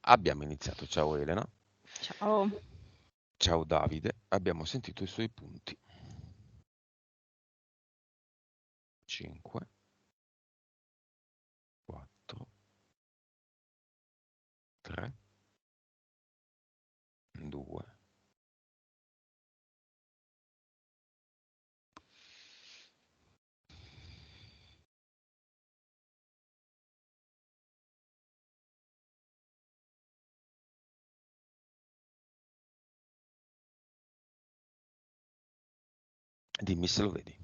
Abbiamo iniziato. Ciao Elena, Ciao. ciao Davide, abbiamo sentito i suoi punti. 5, 4, 3, 2. Dimmi se lo vedi.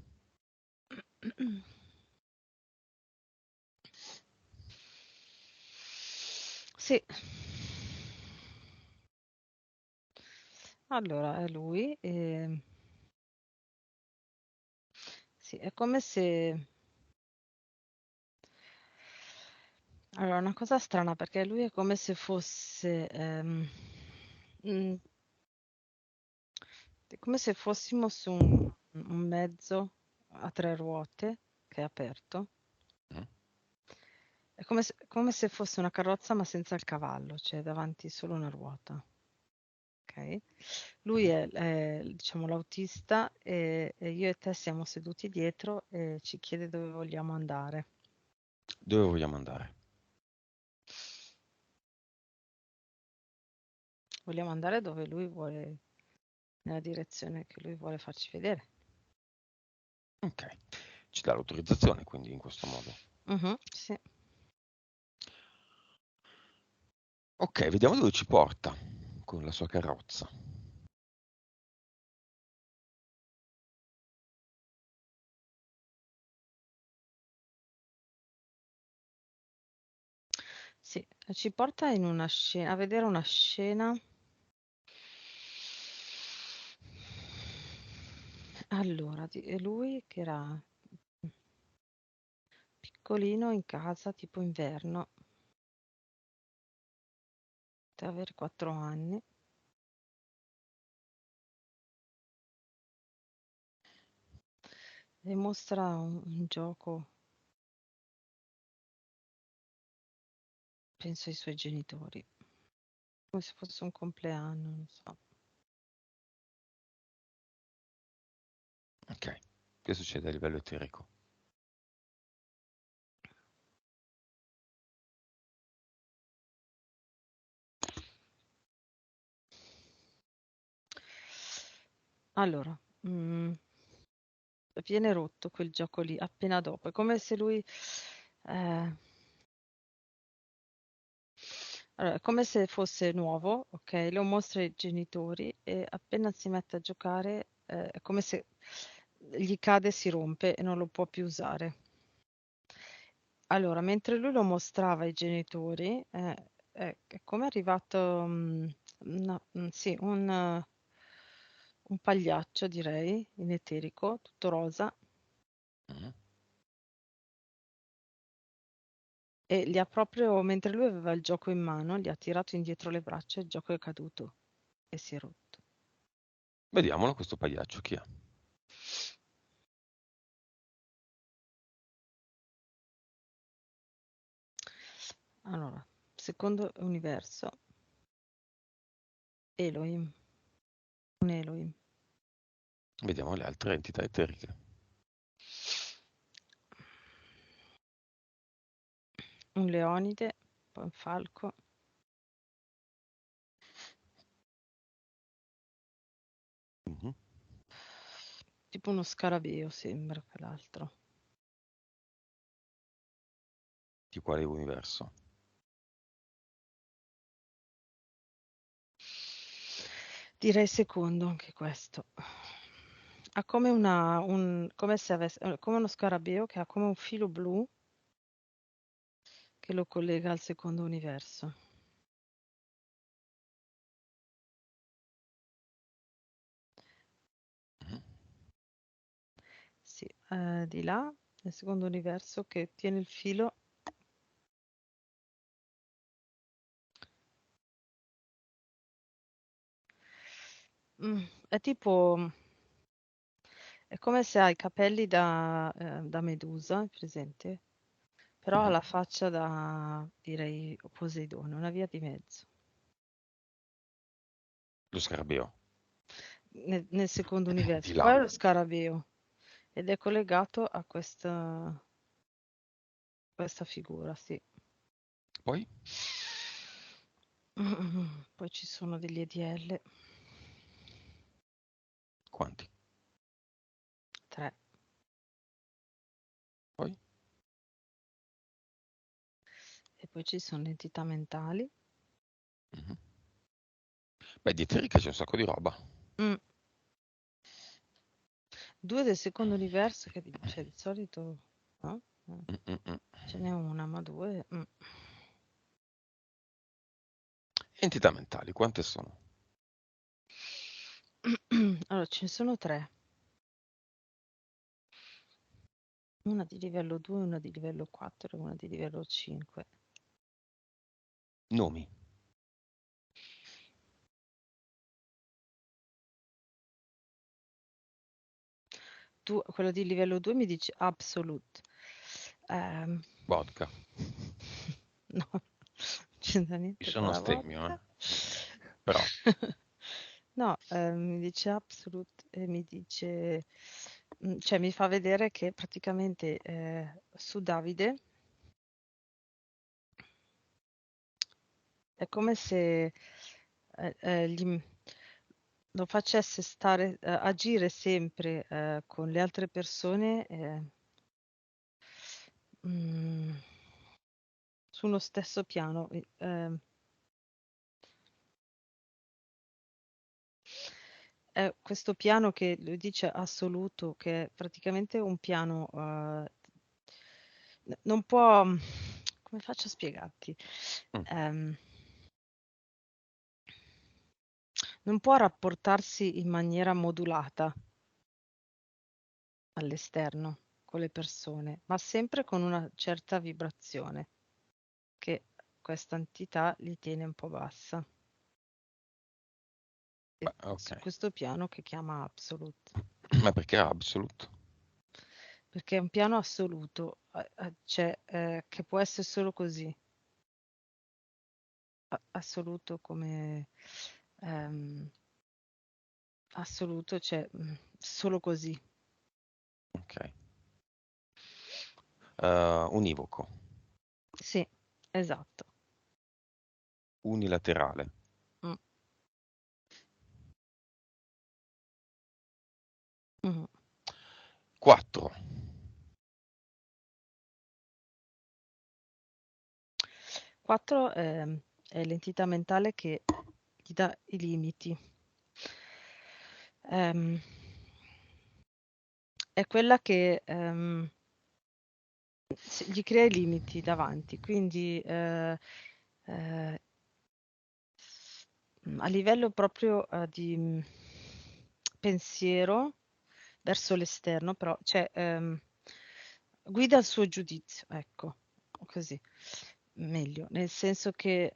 Sì, allora è lui. Sì, è come se... Allora, una cosa strana perché lui è come se fosse... mm, è come se fossimo su un mezzo a tre ruote che è aperto. Mm? È come se fosse una carrozza ma senza il cavallo, cioè davanti solo una ruota. Ok? Lui Mhm. diciamo, l'autista e io e te siamo seduti dietro e ci chiede dove vogliamo andare. Dove vogliamo andare? Vogliamo andare dove lui vuole, nella direzione che lui vuole farci vedere. Ok, ci dà l'autorizzazione quindi in questo modo. Mhm, sì. Ok, vediamo dove ci porta con la sua carrozza. Sì, ci porta in una scena, a vedere una scena. Allora, è lui che era piccolino in casa, tipo inverno, deve avere 4 anni, e mostra un gioco, penso ai suoi genitori, come se fosse un compleanno, non so. Ok, che succede a livello eterico? Allora, viene rotto quel gioco lì appena dopo. È come se lui... eh, allora, è come se fosse nuovo, ok? Lo mostra ai genitori e appena si mette a giocare è come se gli cade, si rompe e non lo può più usare. Allora, mentre lui lo mostrava ai genitori, è come è arrivato, sì, un pagliaccio, direi, in eterico, tutto rosa, Mhm. e gli ha proprio, mentre lui aveva il gioco in mano, gli ha tirato indietro le braccia e il gioco è caduto e si è rotto. Vediamolo questo pagliaccio chi è. Allora, secondo universo, Elohim, un Elohim, Vediamo le altre entità eteriche. un Leonide, poi un falco, Mhm. tipo uno scarabeo sembra quell'altro. Di quale universo? Direi secondo anche questo. Ha come come se avesse, come uno scarabeo che ha come un filo blu che lo collega al secondo universo. Mhm. Sì, di là, nel secondo universo che tiene il filo. È tipo, è come se ha i capelli da medusa, è presente? Però ha la faccia da, direi, Poseidone, una via di mezzo. Lo scarabeo. Nel secondo Di universo. là. Poi è lo scarabeo ed è collegato a questa figura, sì. Poi? Poi ci sono degli EDL, Quanti? 3. Poi? E poi ci sono le entità mentali. Mhm. Beh, di Eterica c'è un sacco di roba. Mm. 2 del secondo universo, che cioè, di solito no? Mm. Ce n'è una, ma 2. Entità mentali, quante sono? Allora, ce ne sono 3. Una di livello 2, una di livello 4 e una di livello 5. Nomi. Tu, quello di livello 2 mi dici Absolute. Ehm, Vodka. no, non c'entra Ci niente con sono la stemmio, vodka. Però, No, mi dice Absolute e mi dice, cioè mi fa vedere che praticamente su Davide è come se lo facesse stare, agire sempre con le altre persone mm, su uno stesso piano. È questo piano che lui dice assoluto, che è praticamente un piano, non può, come faccio a spiegarti? mm, Ehm, non può rapportarsi in maniera modulata all'esterno con le persone, ma sempre con una certa vibrazione che questa entità li tiene un po' bassa. beh, Su ok. questo piano che chiama Absolute, Ma perché Absolute? perché è un piano assoluto, cioè che può essere solo così, assoluto come ehm, assoluto, cioè solo così. Ok. Univoco. Sì, esatto. Unilaterale. Mm, mhm. 4. 4 è l'entità mentale che gli dà i limiti. Ehm, è quella che gli crea i limiti davanti, quindi eh, a livello proprio di pensiero verso l'esterno, però cioè, guida il suo giudizio, ecco, così, meglio, nel senso che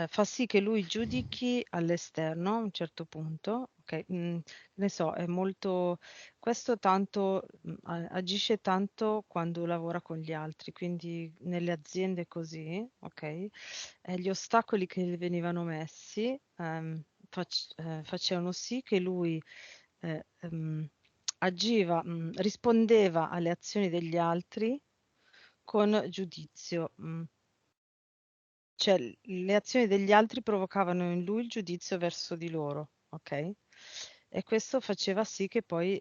fa sì che lui giudichi all'esterno a un certo punto, ok? Ne so, è molto, questo tanto agisce tanto quando lavora con gli altri, quindi nelle aziende così, ok? Gli ostacoli che gli venivano messi facevano sì che lui agiva, rispondeva alle azioni degli altri con giudizio. Cioè le azioni degli altri provocavano in lui il giudizio verso di loro, ok? E questo faceva sì che poi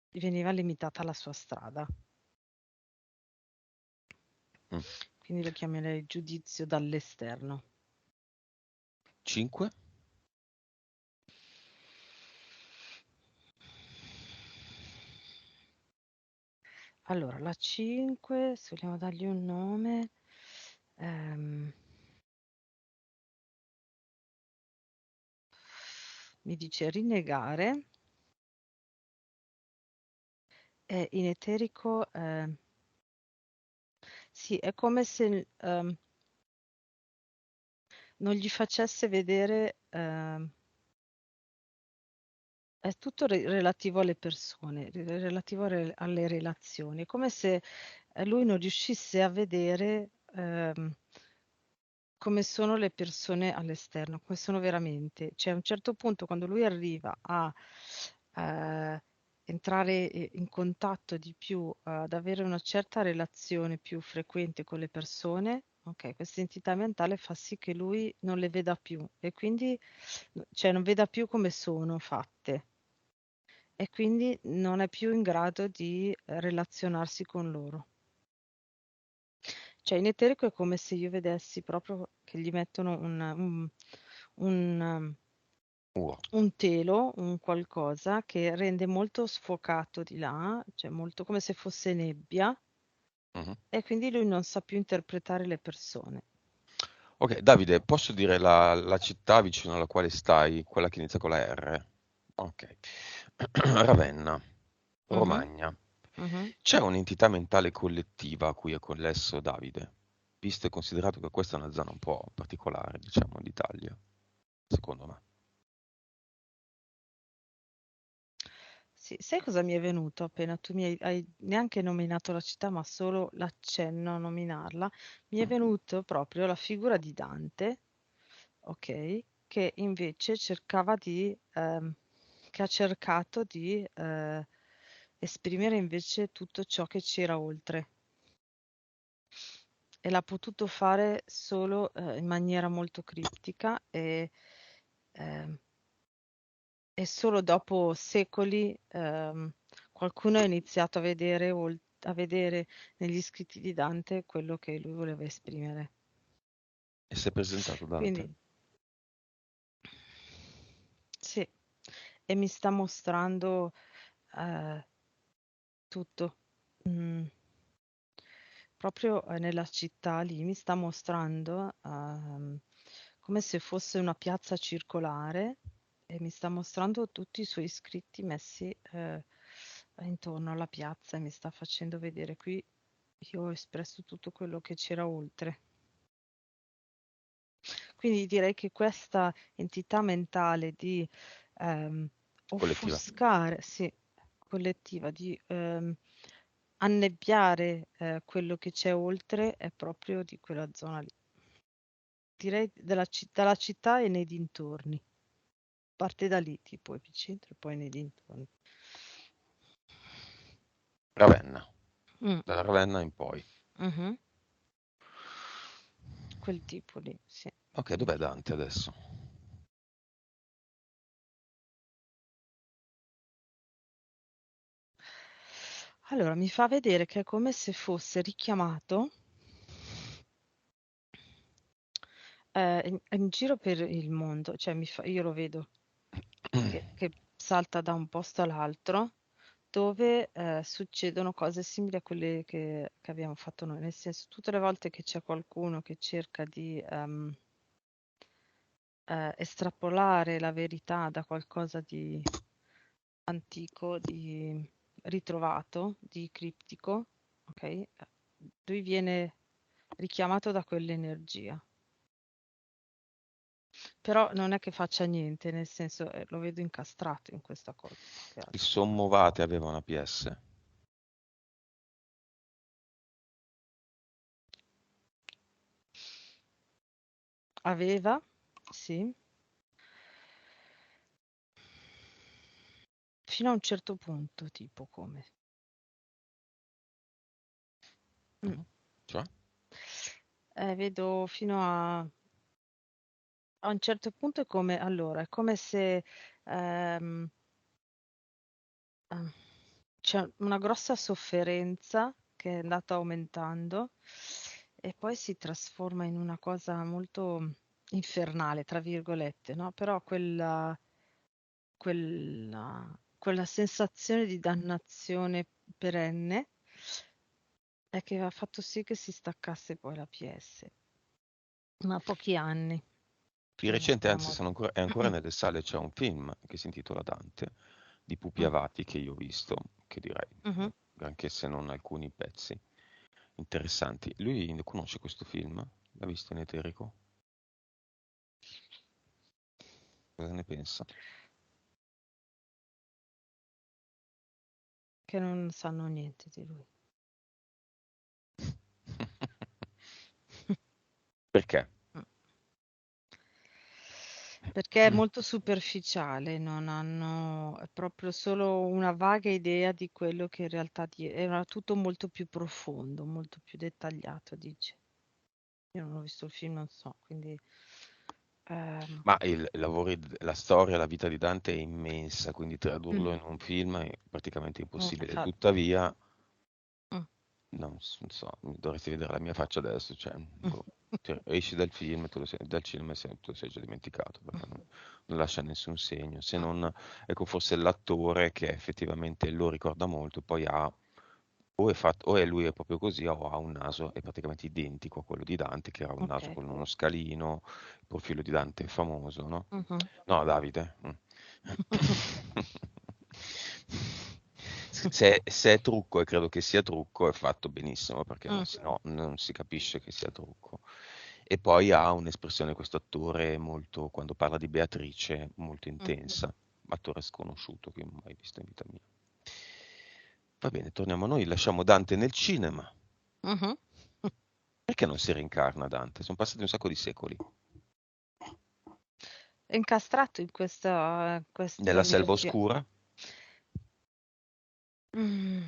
gli veniva limitata la sua strada. Mm. Quindi lo chiamerei giudizio dall'esterno. 5. Allora, la 5, se vogliamo dargli un nome, ehm, mi dice rinnegare, e in eterico, sì, è come se non gli facesse vedere è tutto relativo alle persone, relativo alle relazioni. È come se lui non riuscisse a vedere come sono le persone all'esterno, come sono veramente. Cioè, a un certo punto, quando lui arriva a eh, entrare in contatto di più, ad avere una certa relazione più frequente con le persone, ok, questa entità mentale fa sì che lui non le veda più e quindi, cioè, non veda più come sono fatte e quindi non è più in grado di relazionarsi con loro. Cioè in eterico è come se io vedessi proprio che gli mettono un, Uro. un telo, un qualcosa che rende molto sfocato di là, cioè molto come se fosse nebbia, Mhm. e quindi lui non sa più interpretare le persone. Ok, Davide, posso dire la città vicino alla quale stai, quella che inizia con la R? Ok. Ravenna, Mhm, Romagna. mhm. C'è un'entità mentale collettiva a cui è connesso Davide, visto e considerato che questa è una zona un po' particolare, diciamo, d'Italia, secondo me. Sì, sai cosa mi è venuto appena tu hai neanche nominato la città, ma solo l'accenno a nominarla? Mi è Mm. venuto proprio la figura di Dante, ok, che invece che ha cercato di esprimere invece tutto ciò che c'era oltre e l'ha potuto fare solo in maniera molto criptica ehm, e solo dopo secoli qualcuno ha iniziato a vedere, a vedere negli scritti di Dante quello che lui voleva esprimere. E si è presentato Dante? Quindi sì, e mi sta mostrando eh, tutto. Mm, proprio nella città lì mi sta mostrando come se fosse una piazza circolare e mi sta mostrando tutti i suoi scritti messi intorno alla piazza e mi sta facendo vedere qui io ho espresso tutto quello che c'era oltre. Quindi direi che questa entità mentale di ehm, Collettiva. offuscare, sì, collettiva, di annebbiare quello che c'è oltre è proprio di quella zona lì. Direi dalla città e nei dintorni. Parte da lì, tipo epicentro, e poi nei dintorni. Ravenna, Mm, da Ravenna in poi. mhm. Quel tipo lì, sì. Ok, dov'è Dante adesso? Allora, mi fa vedere che è come se fosse richiamato in giro per il mondo, cioè io lo vedo che salta da un posto all'altro dove succedono cose simili a quelle che abbiamo fatto noi, nel senso tutte le volte che c'è qualcuno che cerca di estrapolare la verità da qualcosa di antico, di ritrovato, di criptico, ok? Lui viene richiamato da quell'energia. Però non è che faccia niente, nel senso lo vedo incastrato in questa cosa più che Il altro. Sommovate aveva una PS. Aveva, sì, fino a un certo punto, tipo come. Mm. Mhm. Cioè? Vedo fino a un certo punto è come, allora, è come se ehm, c'è una grossa sofferenza che è andata aumentando e poi si trasforma in una cosa molto infernale, tra virgolette, no? Però quella sensazione di dannazione perenne è che ha fatto sì che si staccasse poi la PS, ma pochi anni Di prima recente, della anzi, morte. è ancora nelle sale, c'è un film che si intitola Dante, di Pupi Mm, Avati, che io ho visto, che direi, mhm. anche se non alcuni pezzi interessanti. Lui ne conosce questo film? L'ha visto in eterico? Cosa ne pensa? che non sanno niente di lui. Perché? Perché è molto superficiale, non hanno è proprio solo una vaga idea di quello che in realtà era tutto molto più profondo, molto più dettagliato, dice. Io non ho visto il film, non so, quindi Ma la storia, la vita di Dante è immensa, quindi mm, tradurlo in un film è praticamente impossibile. infatti, Tuttavia, mm, non so, dovresti vedere la mia faccia adesso, cioè, mm, boh, cioè, esci dal film, dal cinema e te lo sei già dimenticato, perché non lascia nessun segno, se non, ecco, forse l'attore che effettivamente lo ricorda molto, poi ha, lui è proprio così, o ha un naso è praticamente identico a quello di Dante, che era un naso ok. con uno scalino, il profilo di Dante è famoso, no? Mhm. No, Davide. Se è trucco, e credo che sia trucco, è fatto benissimo, perché Mm, se no non si capisce che sia trucco. E poi ha un'espressione, questo attore, molto, quando parla di Beatrice, molto mm, intensa. Attore sconosciuto che non ho mai visto in vita mia. Va bene, torniamo a noi, lasciamo Dante nel cinema. mhm. Perché non si reincarna Dante? Sono passati un sacco di secoli. È incastrato in questa Nella selva energia. oscura, Mm,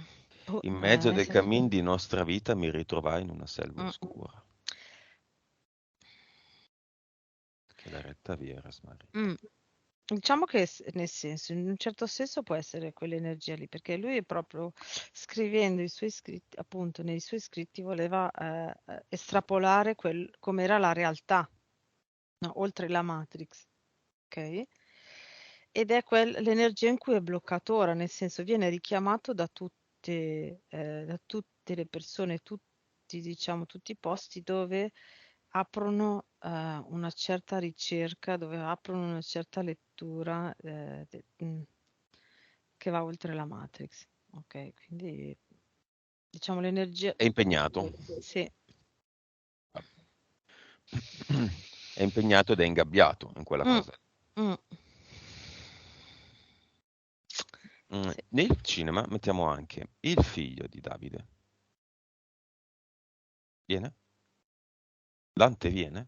boh, in mezzo nel del senso, cammin di nostra vita, mi ritrovai in una selva mm, oscura. Che la retta via era smarrita. mm. Diciamo che nel senso, in un certo senso può essere quell'energia lì, perché lui è proprio scrivendo i suoi scritti, appunto, nei suoi scritti voleva estrapolare com'era la realtà, no? Oltre la Matrix, ok? Ed è l'energia in cui è bloccato ora, nel senso viene richiamato da tutte le persone, tutti, diciamo, tutti i posti dove aprono una certa ricerca, dove aprono una certa lettura che va oltre la Matrix. Ok, quindi diciamo l'energia, È impegnato. sì. È impegnato ed è ingabbiato in quella Mm, cosa. mm, sì. Nel cinema mettiamo anche il figlio di Davide. Viene? Dante viene?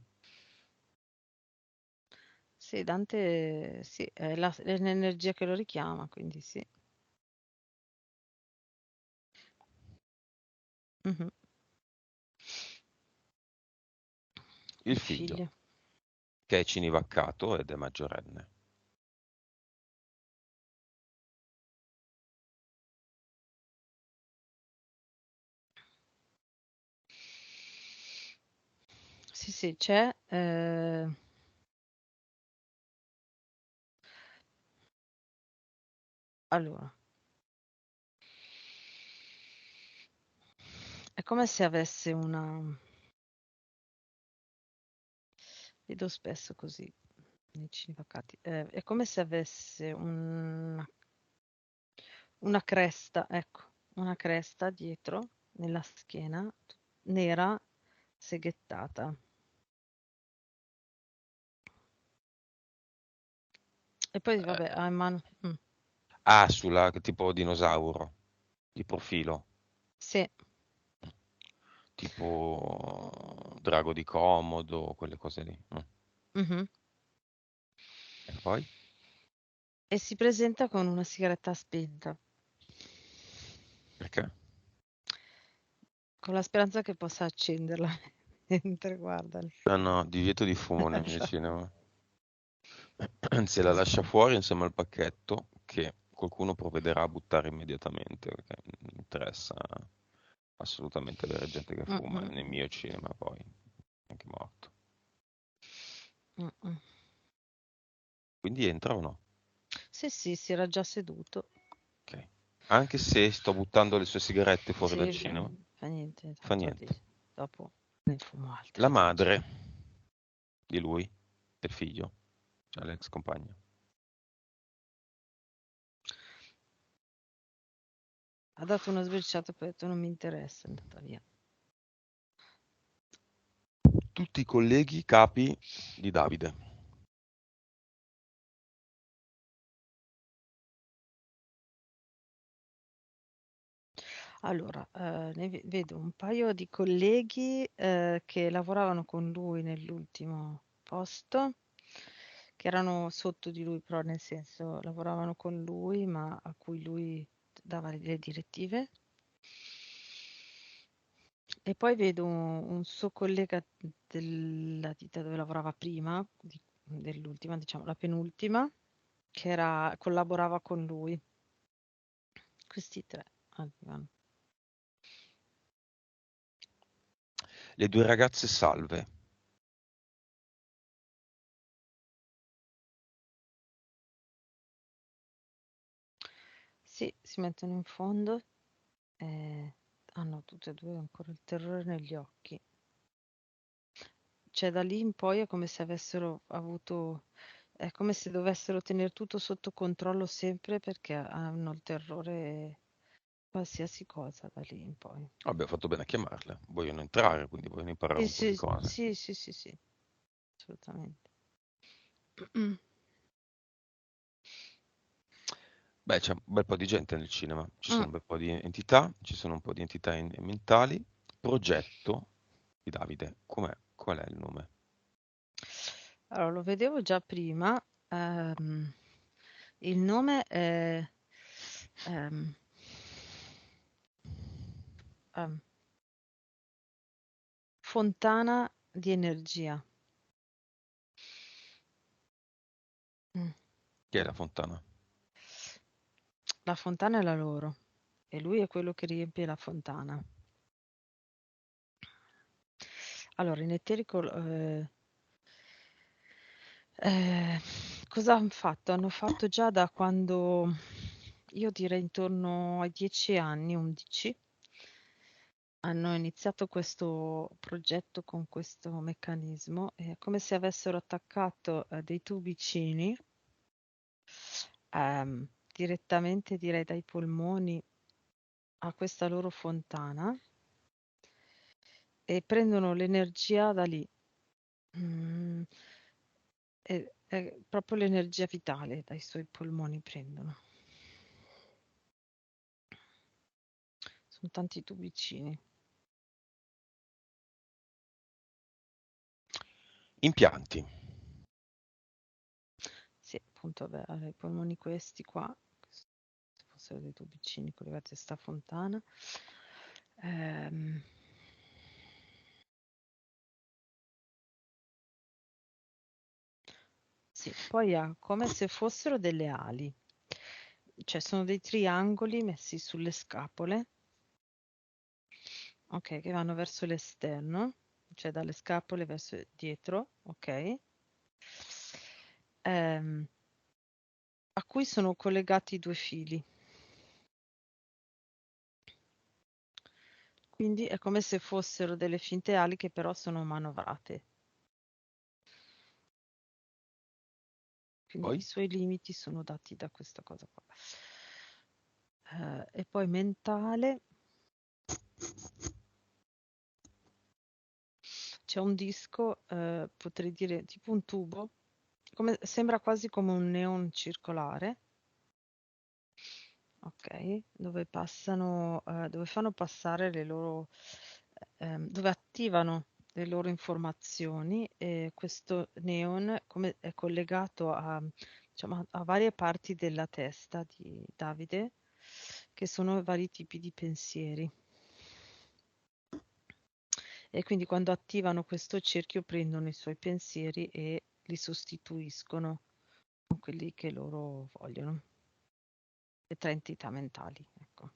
Sì, Dante, sì, è l'energia che lo richiama, quindi sì. Mhm. Il Il figlio, figlio. che è cinivaccato ed è maggiorenne. Sì, sì, c'è. Allora, è come se avesse vedo spesso così nei cinefacati, è come se avesse una cresta, ecco, una cresta dietro, nella schiena, nera, seghettata. E poi, vabbè, ha in mano. Sulla tipo dinosauro, di profilo, Sì. tipo drago di Komodo, quelle cose lì. Mhm. E poi? E si presenta con una sigaretta spenta, Perché? con la speranza che possa accenderla mentre guarda il Ah film. no, divieto di fumo nel mio Esatto. cinema. Se la lascia fuori insieme al pacchetto, che qualcuno provvederà a buttare immediatamente, perché non interessa assolutamente avere gente che Mm, fuma mm, nel mio cinema, poi anche morto. mm, mm. Quindi entra o no? Sì, sì, si era già seduto. Ok. Anche se sto buttando le sue sigarette fuori dal Sì, cinema, fa niente, fa tanto niente. dopo ne fumo La altre. madre di lui, del figlio, cioè l'ex compagna. Ha dato una sbirciata e poi ha detto non mi interessa, è andata via. Tutti i colleghi capi di Davide. Allora, vedo un paio di colleghi che lavoravano con lui nell'ultimo posto, che erano sotto di lui, però nel senso lavoravano con lui, ma a cui lui dava le direttive. E poi vedo un suo collega della ditta dove lavorava prima, dell'ultima, diciamo la penultima, che collaborava con lui. Questi tre arrivano. Le due ragazze salve. Sì, si mettono in fondo e hanno tutte e due ancora il terrore negli occhi. Cioè da lì in poi è come se avessero avuto, è come se dovessero tenere tutto sotto controllo sempre perché hanno il terrore qualsiasi cosa da lì in poi. Vabbè, ho fatto bene a chiamarle. Vogliono entrare, quindi vogliono imparare Sì, un po' di sì, cose. sì, sì, sì, sì, assolutamente. Beh, c'è un bel po' di gente nel cinema, ci Mm. sono un bel po' di entità, ci sono un po' di entità mentali. Progetto di Davide, qual è il nome? Allora, lo vedevo già prima. Il nome è ehm, ehm, Fontana di energia. Mm. Chi è la fontana? La fontana è la loro e lui è quello che riempie la fontana. Allora, in eterico, eh, cosa hanno fatto? Hanno fatto già da quando, io direi intorno ai 10 anni, 11, hanno iniziato questo progetto con questo meccanismo. È come se avessero attaccato dei tubicini direttamente, direi, dai polmoni a questa loro fontana e prendono l'energia da lì. Mm, è proprio l'energia vitale dai suoi polmoni prendono. Sono tanti tubicini. Impianti. Sì, appunto, beh, allora, i polmoni questi qua, se fossero dei tubicini collegati a sta fontana. Ehm, sì, poi ha come se fossero delle ali, cioè sono dei triangoli messi sulle scapole, ok, che vanno verso l'esterno, cioè dalle scapole verso dietro, ok, ehm, a cui sono collegati due fili. Quindi è come se fossero delle finte ali che però sono manovrate. Quindi i Poi? suoi limiti sono dati da questa cosa qua. E poi mentale, c'è un disco, potrei dire tipo un tubo, sembra quasi come un neon circolare, ok? Dove fanno passare le loro, dove attivano le loro informazioni e questo neon è collegato diciamo, a varie parti della testa di Davide, che sono vari tipi di pensieri. E quindi quando attivano questo cerchio prendono i suoi pensieri e li sostituiscono con quelli che loro vogliono, le tre entità mentali, ecco.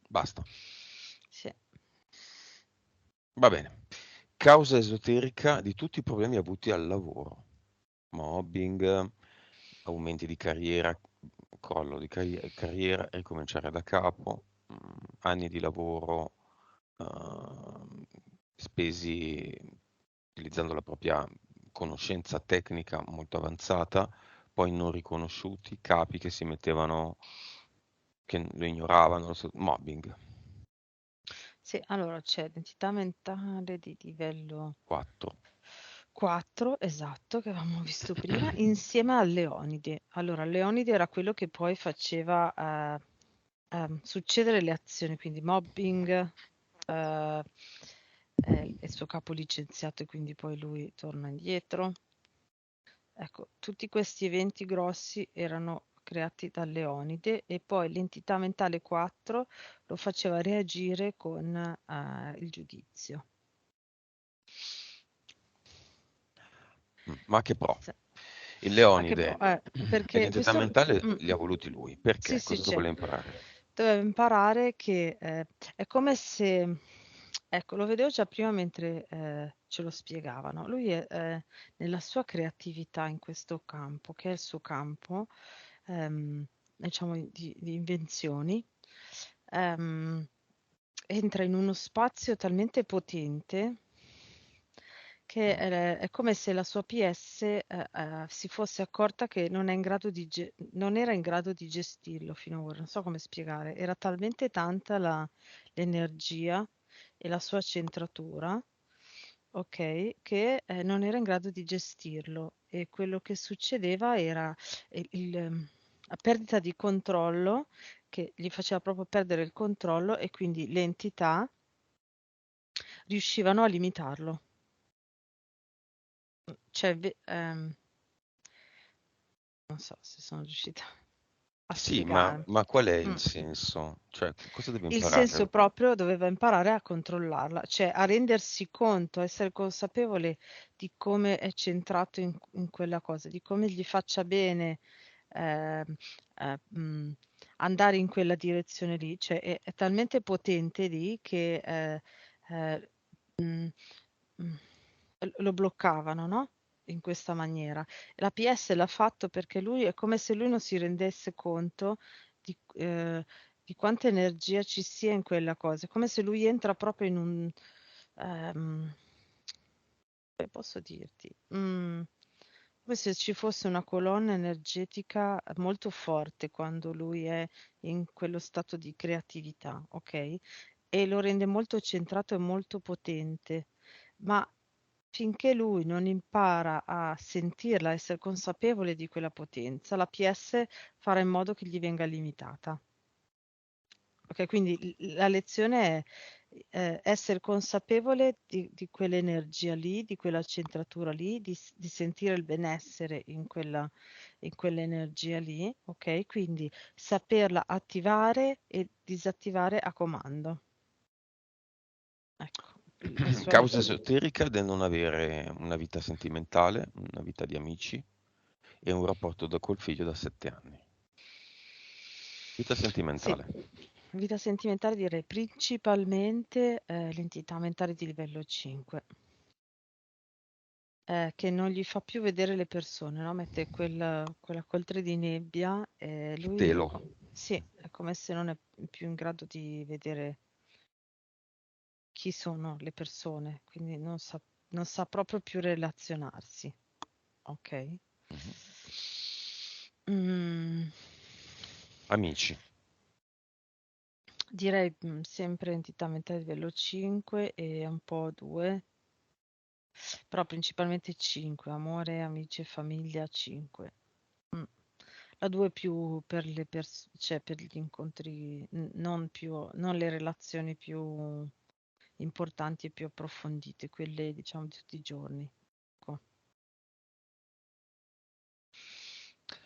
Basta. Sì. Va bene. Causa esoterica di tutti i problemi avuti al lavoro. Mobbing, aumenti di carriera, crollo di carriera, ricominciare da capo, anni di lavoro spesi utilizzando la propria conoscenza tecnica molto avanzata, poi non riconosciuti, capi che si mettevano, che lo ignoravano, mobbing. Sì, allora c'è identità mentale di livello 4. 4, esatto, che avevamo visto prima, insieme al Leonide. Allora, Leonide era quello che poi faceva succedere le azioni, quindi mobbing, il suo capo licenziato e quindi poi lui torna indietro. Ecco, tutti questi eventi grossi erano creati da Leonide e poi l'entità mentale 4 lo faceva reagire con il giudizio. Ma che pro? Sì. Il Ma che Leonide e perché l'entità questo mentale mm, li ha voluti lui. sì, Perché? sì, Cosa c'è. vuole imparare? Doveva imparare che è come se, ecco, lo vedevo già prima mentre ce lo spiegavano. Lui è nella sua creatività in questo campo, che è il suo campo, diciamo, di invenzioni, ehm, entra in uno spazio talmente potente che Mm. è come se la sua PS si fosse accorta che non è in grado non era in grado di gestirlo fino ad ora, non so come spiegare, era talmente tanta l'energia e la sua centratura, ok, che non era in grado di gestirlo e quello che succedeva era la perdita di controllo che gli faceva proprio perdere il controllo e quindi le entità riuscivano a limitarlo. Cioè, non so se sono riuscita a Sì, spiegare. ma qual è Mm. il senso? Cioè, cosa deve Il senso imparare? proprio doveva imparare a controllarla, cioè a rendersi conto, a essere consapevole di come è centrato in quella cosa, di come gli faccia bene ehm, eh, mh, andare in quella direzione lì, cioè è talmente potente lì che eh, mh, mh, lo bloccavano, no? In questa maniera. La PS l'ha fatto perché lui è come se lui non si rendesse conto di quanta energia ci sia in quella cosa. È come se lui entra proprio in un... ehm, come posso dirti? Come se ci fosse una colonna energetica molto forte quando lui è in quello stato di creatività, ok? E lo rende molto centrato e molto potente, ma finché lui non impara a sentirla, a essere consapevole di quella potenza, la PS farà in modo che gli venga limitata. Ok, quindi la lezione è essere consapevole di quell'energia lì, di quella centratura lì, di sentire il benessere in quell'energia lì, ok? Quindi saperla attivare e disattivare a comando. Ecco, la sua Causa lezione. esoterica del non avere una vita sentimentale, una vita di amici e un rapporto col figlio da 7 anni. Vita Sì, sentimentale. vita sentimentale direi principalmente l'entità mentale di livello 5. Che non gli fa più vedere le persone, no? Mette quella coltre di nebbia e lui, Telo. sì, è come se non è più in grado di vedere chi sono le persone, quindi non sa proprio più relazionarsi, ok? Mhm. Mm, Amici. direi sempre entità mentale livello 5 e un po' 2, però principalmente 5, amore, amici e famiglia 5. Mm. La 2 più per cioè per gli incontri, non le relazioni più importanti e più approfondite, quelle diciamo di tutti i giorni. Ecco.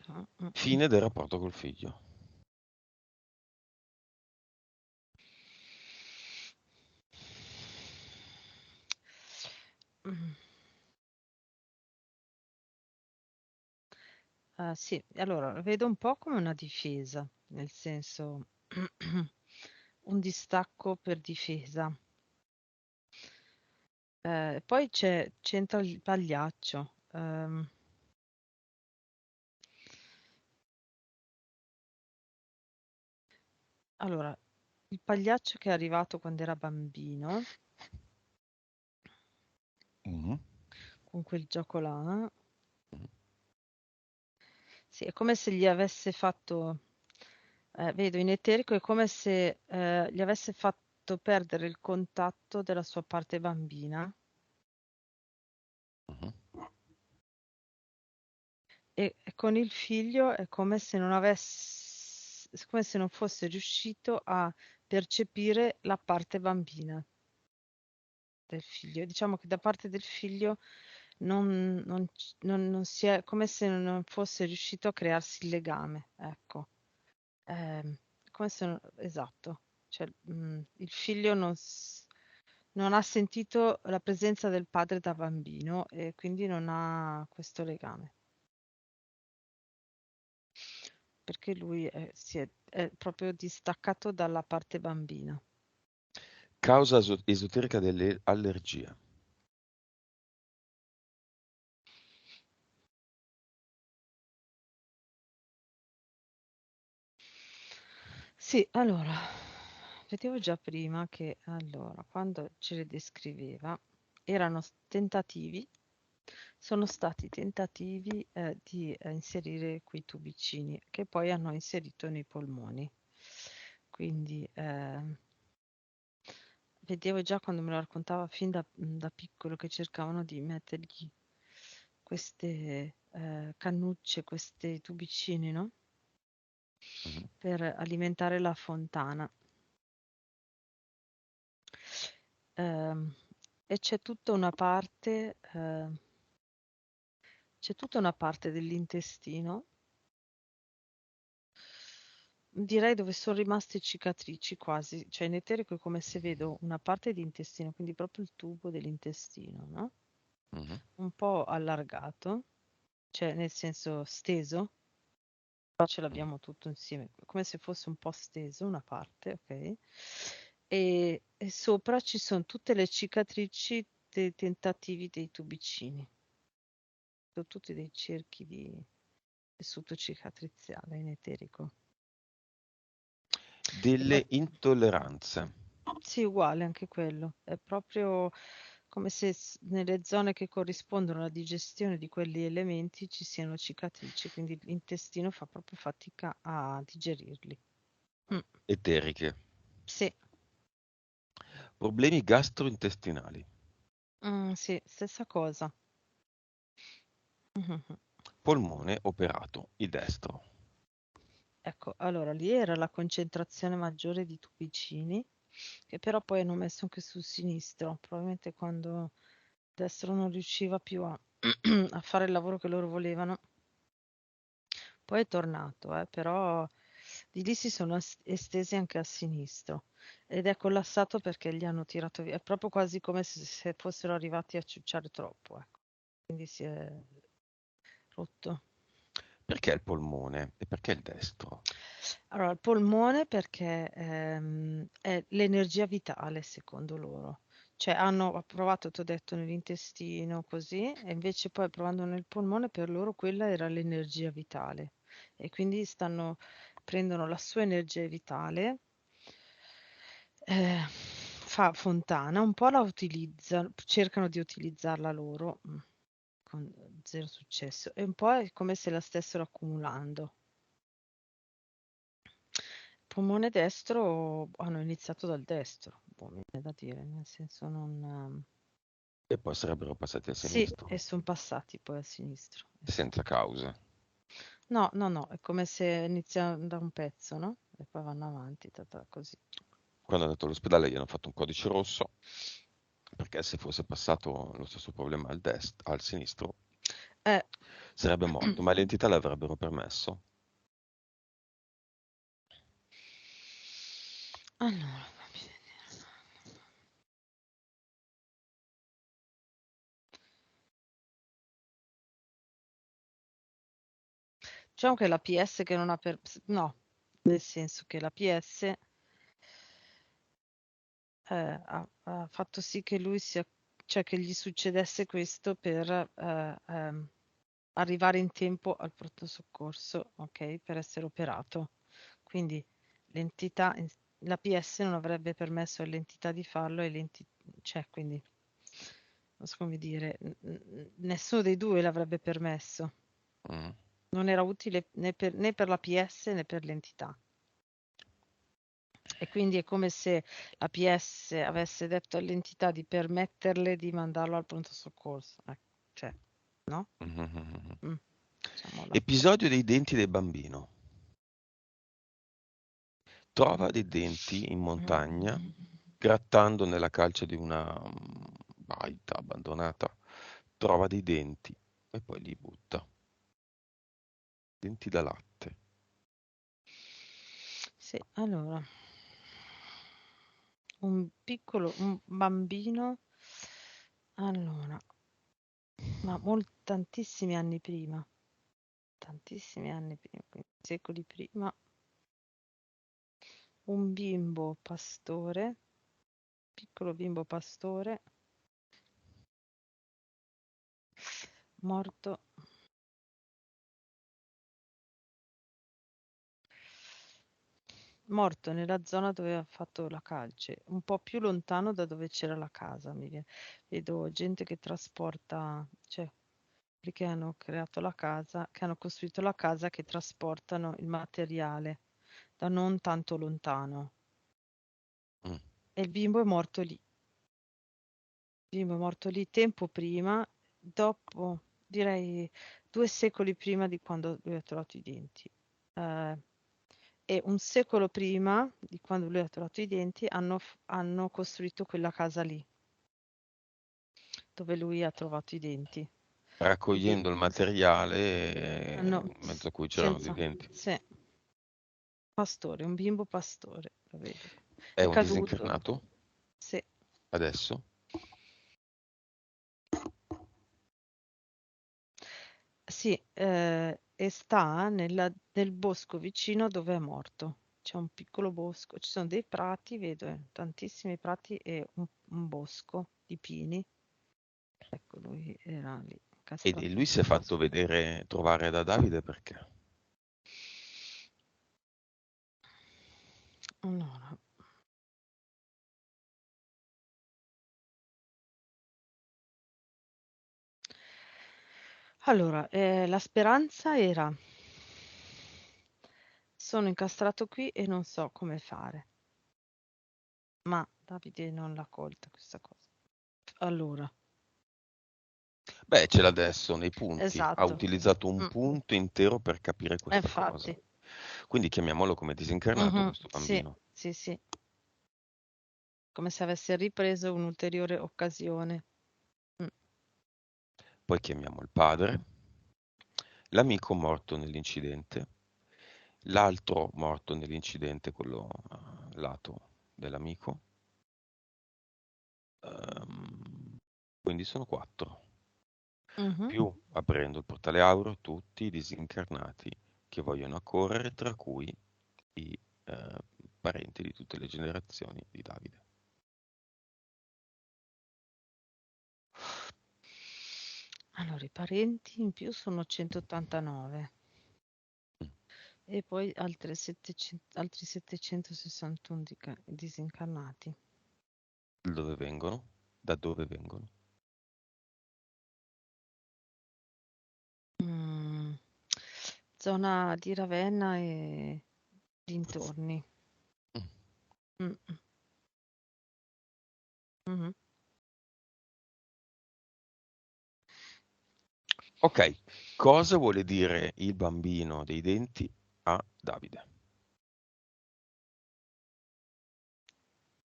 Mm, mm, mm. Fine del rapporto col figlio. Mm. Sì, allora la vedo un po' come una difesa, nel senso un distacco per difesa. Poi c'entra il pagliaccio. Allora, il pagliaccio che è arrivato quando era bambino, Mhm. con quel gioco là, sì, è come se gli avesse fatto, vedo in eterico, è come se gli avesse fatto perdere il contatto della sua parte bambina Mhm. E con il figlio è come se non avesse, come se non fosse riuscito a percepire la parte bambina del figlio. Diciamo che da parte del figlio non si è, come se non fosse riuscito a crearsi il legame, ecco. Come se esatto, cioè, il figlio non ha sentito la presenza del padre da bambino e quindi non ha questo legame, perché lui è proprio distaccato dalla parte bambina. Causa esoterica delle allergie. Sì, allora, vedevo già prima che allora, quando ce le descriveva, erano tentativi, sono stati tentativi di inserire quei tubicini che poi hanno inserito nei polmoni. Quindi vedevo già quando me lo raccontava fin da piccolo che cercavano di mettergli queste cannucce, questi tubicini, no? Mhm. Per alimentare la fontana. Ehm, e c'è tutta una parte dell'intestino, direi dove sono rimaste cicatrici quasi, cioè in eterico è come se vedo una parte di intestino, quindi proprio il tubo dell'intestino, no? Mhm. Un po' allargato, cioè nel senso steso, qua ce Mhm. l'abbiamo tutto insieme, come se fosse un po' steso una parte, ok? E sopra ci sono tutte le cicatrici dei tentativi dei tubicini. Sono tutti dei cerchi di tessuto cicatriziale in eterico. E poi, Delle intolleranze. sì, uguale anche quello. È proprio come se nelle zone che corrispondono alla digestione di quegli elementi ci siano cicatrici, quindi l'intestino fa proprio fatica a digerirli. Mm, Eteriche. sì, Problemi gastrointestinali. sì, stessa cosa. Mhm. Polmone operato, il destro. Ecco, allora lì era la concentrazione maggiore di tubicini, che però poi hanno messo anche sul sinistro, probabilmente quando il destro non riusciva più a, a fare il lavoro che loro volevano. Poi è tornato, però di lì si sono estesi anche a sinistro ed è collassato perché gli hanno tirato via, è proprio quasi come se fossero arrivati a ciucciare troppo, ecco. Quindi si è rotto. Perché il polmone e perché il destro? Allora, il polmone perché è l'energia vitale secondo loro. Cioè hanno provato, ti ho detto, nell'intestino così, e invece poi provando nel polmone, per loro quella era l'energia vitale. E quindi prendono la sua energia vitale, fa fontana, un po' la utilizzano, cercano di utilizzarla loro, con zero successo, e un po' è come se la stessero accumulando. Polmone destro hanno iniziato dal destro, boh, mi viene da dire, nel senso non... E poi sarebbero passati a Sì, sinistro, e sono passati poi a sinistro. senza Esatto. cause. No, no, no, è come se iniziano da un pezzo, no? E poi vanno avanti, così. Quando è andato all'ospedale gli hanno fatto un codice rosso, perché se fosse passato lo stesso problema al sinistro Eh, sarebbe morto, ma le entità le avrebbero permesso. allora, fammi vedere. Diciamo che la PS che non ha no, nel senso che la PS ha fatto sì che lui cioè che gli succedesse questo per arrivare in tempo al pronto soccorso, ok, per essere operato. Quindi l'entità, la PS non avrebbe permesso all'entità di farlo e cioè, quindi, non so come dire, nessuno dei due l'avrebbe permesso. Mm. Non era utile né per la PS né per l'entità. E quindi è come se la PS avesse detto all'entità di permetterle di mandarlo al pronto soccorso. Ecco. cioè, no? Mhm. Mm, diciamola. Episodio dei denti del bambino. Trova dei denti in montagna, Mm. grattando nella calce di una baita abbandonata. Trova dei denti e poi li butta. Denti da latte. Sì, allora, un bambino, allora, ma tantissimi anni prima, quindi secoli prima, un bimbo pastore, piccolo bimbo pastore, morto, morto nella zona dove aveva fatto la calce, un po' più lontano da dove c'era la casa. Vedo gente che trasporta, cioè quelli che hanno creato la casa, che hanno costruito la casa, che trasportano il materiale da non tanto lontano. Mm. E il bimbo è morto lì. Il bimbo è morto lì tempo prima, dopo, direi 2 secoli prima di quando lui ha trovato i denti. Eh, e un secolo prima di quando lui ha trovato i denti hanno costruito quella casa lì, dove lui ha trovato i denti. Quindi Raccogliendo il materiale hanno, in mezzo a cui c'erano dei senza, denti. sì, pastore, un bimbo pastore, lo vedo. È È un caduto, disincarnato? sì, Adesso? sì, e sta nel bosco vicino dove è morto. C'è un piccolo bosco, ci sono dei prati, vedo tantissimi prati e un bosco di pini. Ecco, lui era lì, E incastrato lui si è sul fatto bosco. vedere, trovare da Davide perché? Allora, la speranza era, sono incastrato qui e non so come fare, ma Davide non l'ha colta questa cosa. Allora, Beh, ce l'ha adesso nei punti. Ha esatto. utilizzato un Mm, punto intero per capire questa cosa. infatti. Quindi chiamiamolo come disincarnato Mhm, questo sì, bambino. sì, sì, come se avesse ripreso un'ulteriore occasione. Mm, Poi chiamiamo il padre, l'amico morto nell'incidente, l'altro morto nell'incidente, quello lato dell'amico. Quindi sono 4. mhm. Più aprendo il portale auro tutti i disincarnati che vogliono accorrere, tra cui i eh, parenti di tutte le generazioni di Davide. Allora, i parenti in più sono 189 Mm. e poi altri 761 disincarnati. Dove vengono? Da dove vengono? Mm, zona di Ravenna e dintorni. Mm. Mm, mhm. Ok, cosa vuole dire il bambino dei denti a Davide?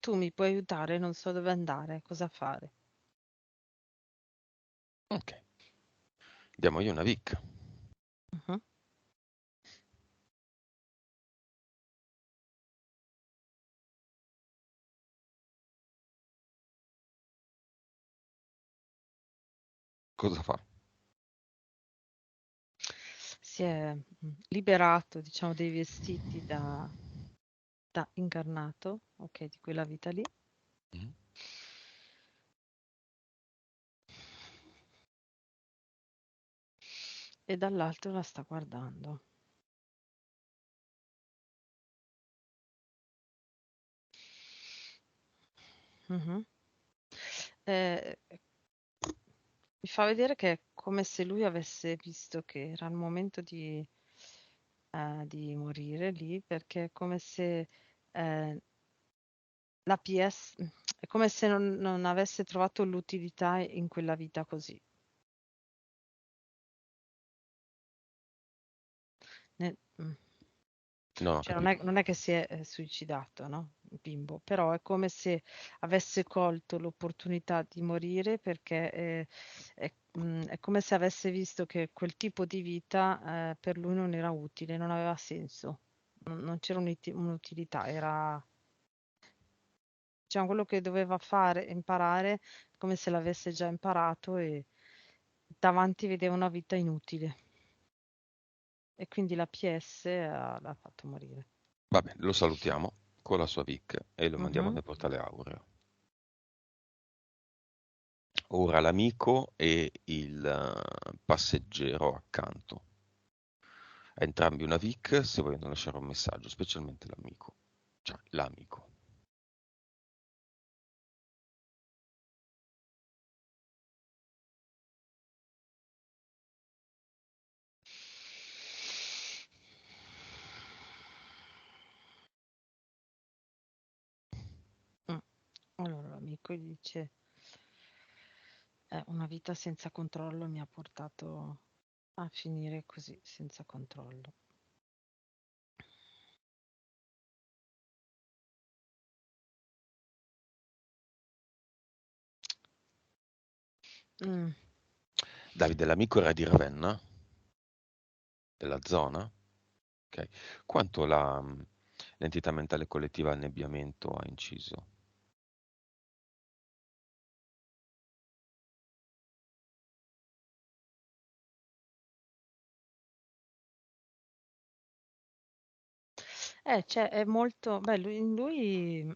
Tu mi puoi aiutare, non so dove andare, cosa fare. Ok, diamogli una vic. Mhm. Cosa fa? Si è liberato, diciamo, dei vestiti da incarnato, ok, di quella vita lì. Mm. E dall'alto la sta guardando. Mhm. Eh, mi fa vedere che è come se lui avesse visto che era il momento di morire lì, perché è come se la PS è come se non avesse trovato l'utilità in quella vita così. No, Cioè capito. non è che si è suicidato, no? Il bimbo, però è come se avesse colto l'opportunità di morire perché è come se avesse visto che quel tipo di vita per lui non era utile, non aveva senso, non c'era un'utilità, era diciamo, quello che doveva fare, imparare, come se l'avesse già imparato e davanti vedeva una vita inutile. E quindi la PS l'ha fatto morire. Vabbè, lo salutiamo con la sua Vic e lo mandiamo Mhm. nel portale Aureo. Ora l'amico e il passeggero accanto. A entrambi una Vic se vogliono lasciare un messaggio, specialmente l'amico. Cioè, l'amico. Mm. Allora l'amico gli dice, una vita senza controllo mi ha portato a finire così, senza controllo. Mm. Davide, l'amico era di Ravenna, della zona? Ok. Quanto l'entità mentale collettiva annebbiamento ha inciso? Cioè, è molto, beh, lui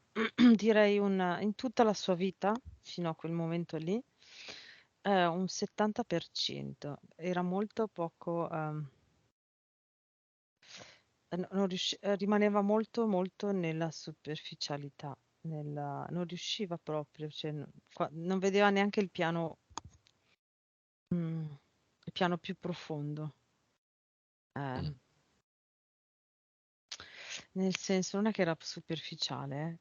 direi in tutta la sua vita, fino a quel momento lì, un 70%. Era molto poco, rimaneva molto, molto nella superficialità, non riusciva proprio, cioè, non vedeva neanche mm, il piano più profondo. Mm. Eh, nel senso, non è che era superficiale,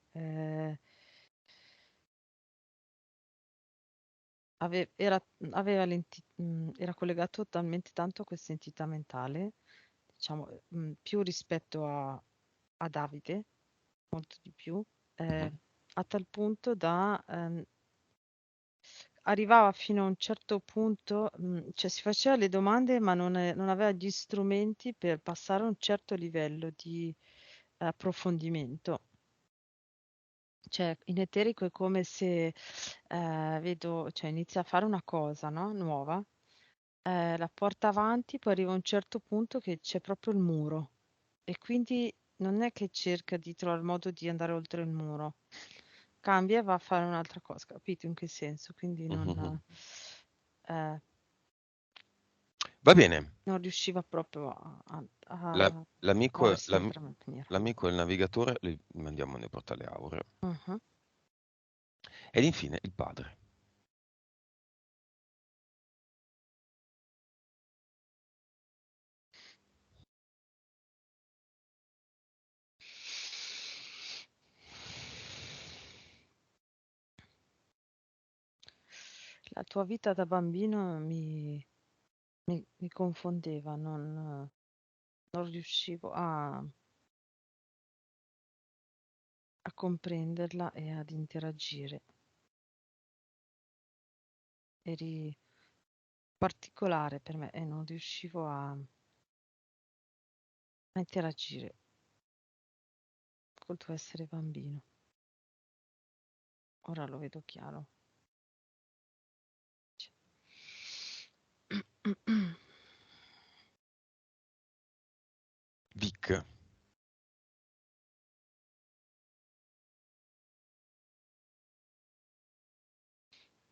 era, era collegato talmente tanto a questa entità mentale, diciamo, più rispetto a Davide, molto di più, Mhm. a tal punto da arrivava fino a un certo punto, cioè si faceva le domande, ma non aveva gli strumenti per passare a un certo livello di approfondimento. Cioè, in eterico è come se vedo, cioè inizia a fare una cosa, no? Nuova, la porta avanti, poi arriva a un certo punto che c'è proprio il muro e quindi non è che cerca di trovare il modo di andare oltre il muro, cambia e va a fare un'altra cosa, capito in che senso? Quindi Mhm. eh, Va bene. non riusciva proprio La- a l'amico, muoversi oltre il muro. l'amico e il navigatore li mandiamo nel portale Aureo. Mhm. Ed infine il padre. La tua vita da bambino mi confondeva, non riuscivo a comprenderla e ad interagire. Eri particolare per me e non riuscivo a interagire col tuo essere bambino. Ora lo vedo chiaro. Vic.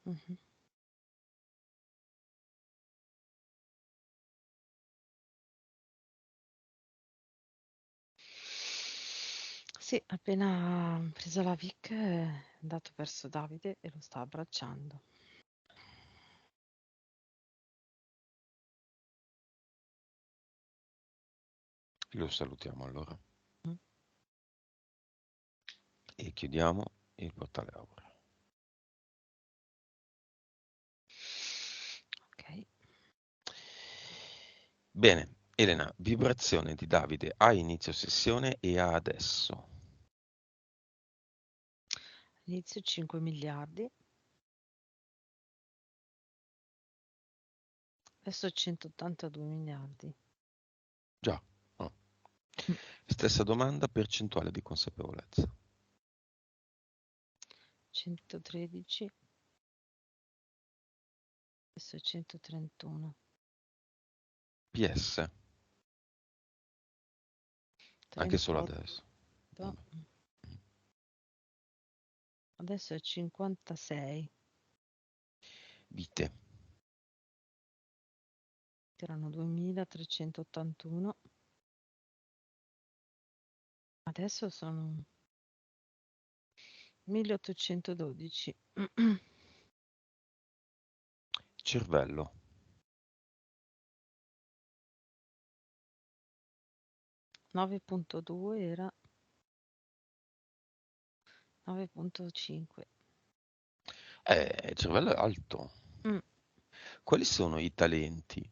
Mhm. Sì, appena presa la Vic è andato verso Davide e lo sta abbracciando. Lo salutiamo allora. Mm. E chiudiamo il portale Aureo. Ok. Bene, Elena, vibrazione di Davide a inizio sessione e a adesso. Inizio 5 miliardi, adesso 182 miliardi. Già. Oh. Mm. Stessa domanda, percentuale di consapevolezza. 113, adesso 131. PS, anche solo 38, adesso. Vabbè. adesso è 56. Vite, Erano 2381. Adesso sono 1812. cervello, 9.2 era 9.5. cervello è alto. Mm. Quali sono i talenti?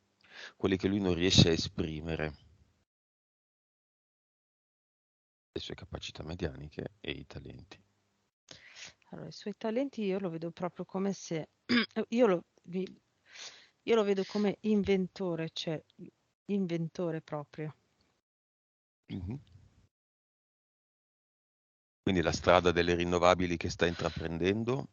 Quelli che lui non riesce a esprimere, le sue capacità medianiche e i talenti. Allora, i suoi talenti io lo vedo proprio come se io lo, io lo vedo come inventore, cioè inventore proprio. Mhm. Quindi la strada delle rinnovabili che sta intraprendendo,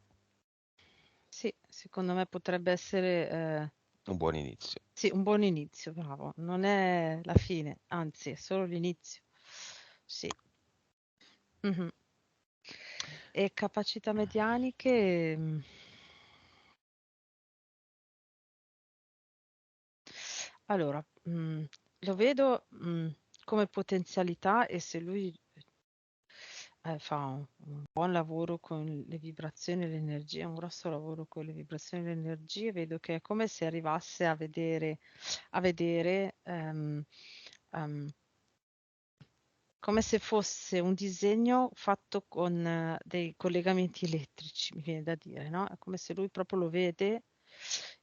Sì, secondo me potrebbe essere un buon inizio. sì, un buon inizio, bravo. Non è la fine, anzi, è solo l'inizio. Sì. Mhm. E capacità medianiche, allora, lo vedo come potenzialità e se lui fa un buon lavoro con le vibrazioni e l'energia, un grosso lavoro con le vibrazioni e l'energia, vedo che è come se arrivasse a vedere come se fosse un disegno fatto con dei collegamenti elettrici, mi viene da dire, no? È come se lui proprio lo vede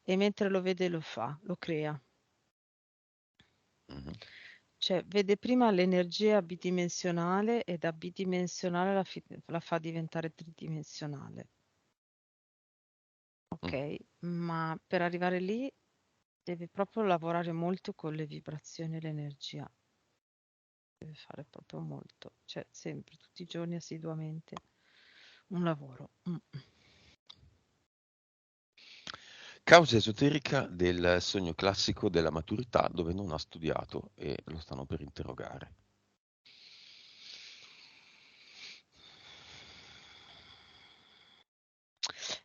e mentre lo vede lo fa, lo crea. Mhm. Cioè, vede prima l'energia bidimensionale e da bidimensionale la fa diventare tridimensionale. Mm. Ok, ma per arrivare lì deve proprio lavorare molto con le vibrazioni e l'energia. Deve fare proprio molto, cioè sempre, tutti i giorni assiduamente un lavoro. Causa esoterica del sogno classico della maturità dove non ha studiato e lo stanno per interrogare.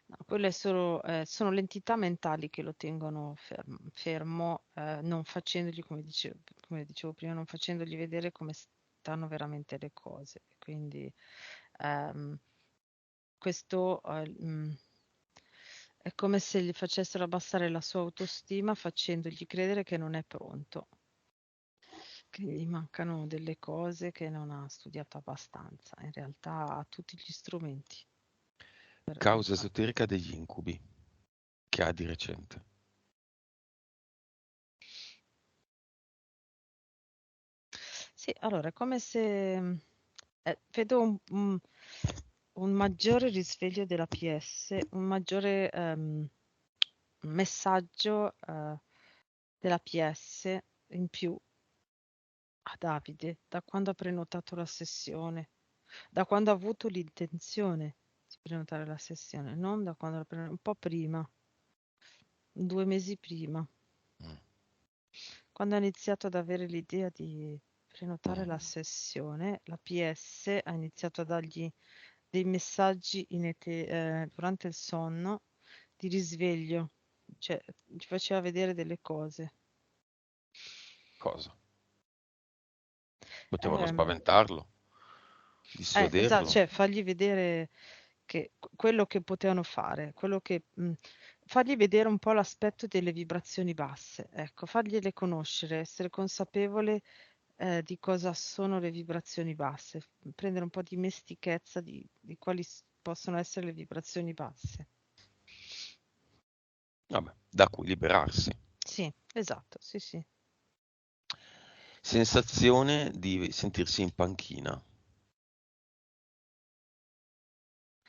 No, quelle sono le entità mentali che lo tengono fermo, non facendogli, come dicevo prima, non facendogli vedere come stanno veramente le cose. Quindi ehm, questo è come se gli facessero abbassare la sua autostima facendogli credere che non è pronto, che gli mancano delle cose che non ha studiato abbastanza. In realtà ha tutti gli strumenti per Causa farlo. esoterica degli incubi che ha di recente. Sì, allora è come se vedo un maggiore risveglio della PS, un maggiore messaggio della PS in più a Davide da quando ha prenotato la sessione, da quando ha avuto l'intenzione di prenotare la sessione, non da quando l'ha prenotata, un po' prima, 2 mesi prima. Mm. Quando ha iniziato ad avere l'idea di prenotare la Mm. sessione, la PS ha iniziato a dargli dei messaggi durante il sonno di risveglio, cioè ci faceva vedere delle cose. Cosa? Potevano Ehm, spaventarlo, esatto, dissuaderlo. cioè fargli vedere che quello che potevano fare, fargli vedere un po' l'aspetto delle vibrazioni basse, ecco, fargliele conoscere, essere consapevole di cosa sono le vibrazioni basse, prendere un po' di mestichezza di quali possono essere le vibrazioni basse. Vabbè, da cui liberarsi. Sì, esatto, sì, sì. Sensazione di sentirsi in panchina.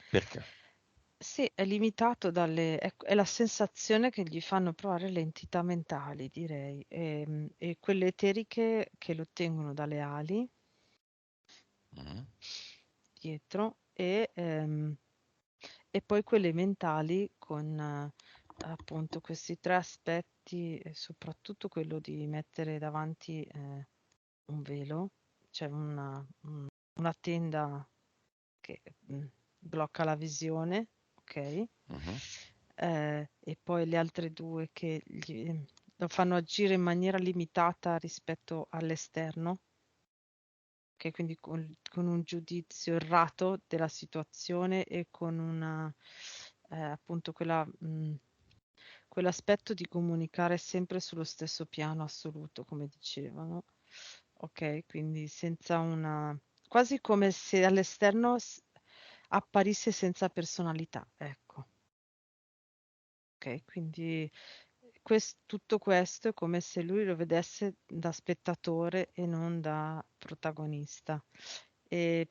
Perché? Sì, è limitato è la sensazione che gli fanno provare le entità mentali, direi, e quelle eteriche che lo ottengono dalle ali Mm. dietro e poi quelle mentali con appunto questi tre aspetti, e soprattutto quello di mettere davanti un velo, cioè una tenda che blocca la visione, ok? Mhm. E poi le altre due che lo fanno agire in maniera limitata rispetto all'esterno, che quindi con un giudizio errato della situazione e con appunto quell'aspetto di comunicare sempre sullo stesso piano assoluto, come dicevano. Ok, quindi senza quasi come se all'esterno apparisse senza personalità, ecco. Ok, quindi tutto questo è come se lui lo vedesse da spettatore e non da protagonista. E